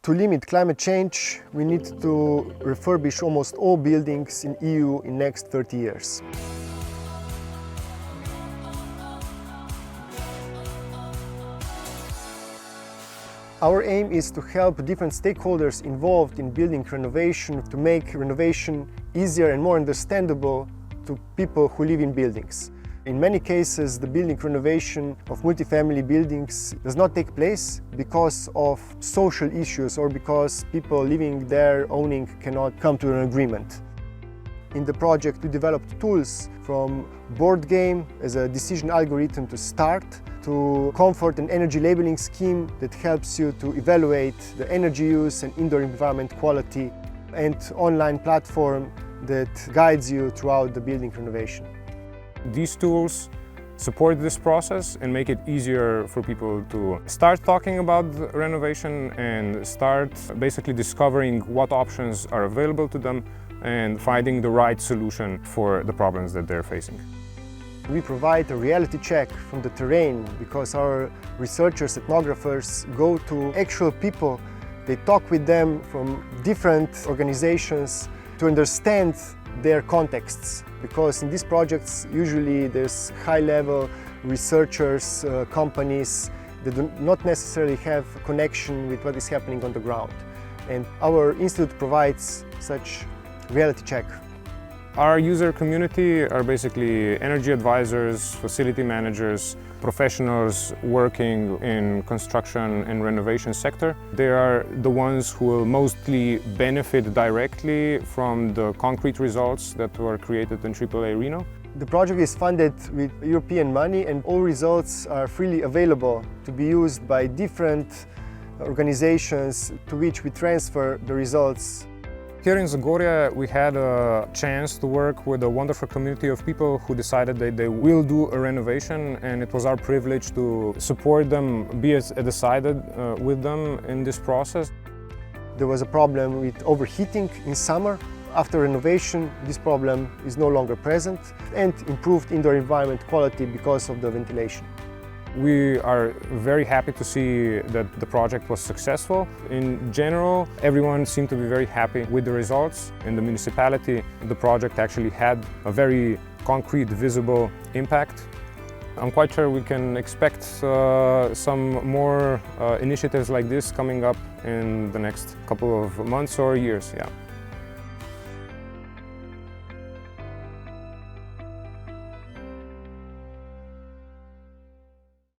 To limit climate change, we need to refurbish almost all buildings in EU in next 30 years. Our aim is to help different stakeholders involved in building renovation to make renovation easier and more understandable to people who live in buildings. In many cases, the building renovation of multifamily buildings does not take place because of social issues or because people living there owning cannot come to an agreement. In the project, we developed tools from board game as a decision algorithm to start, to comfort and energy labeling scheme that helps you to evaluate the energy use and indoor environment quality, and online platform that guides you throughout the building renovation. These tools support this process and make it easier for people to start talking about renovation and start basically discovering what options are available to them and finding the right solution for the problems that they're facing. We provide a reality check from the terrain because our researchers, ethnographers go to actual people. They talk with them from different organizations to understand their contexts, because in these projects usually there's high-level researchers, companies that do not necessarily have a connection with what is happening on the ground. And our institute provides such reality check. Our user community are basically energy advisors, facility managers, professionals working in construction and renovation sector. They are the ones who will mostly benefit directly from the concrete results that were created in TripleA-reno. The project is funded with European money and all results are freely available to be used by different organizations to which we transfer the results. Here in Zagorje, we had a chance to work with a wonderful community of people who decided that they will do a renovation, and it was our privilege to support them, be decided with them in this process. There was a problem with overheating in summer. After renovation, this problem is no longer present, and improved indoor environment quality because of the ventilation. We are very happy to see that the project was successful. In general, everyone seemed to be very happy with the results. In the municipality, the project actually had a very concrete, visible impact. I'm quite sure we can expect some more initiatives like this coming up in the next couple of months or years. Yeah.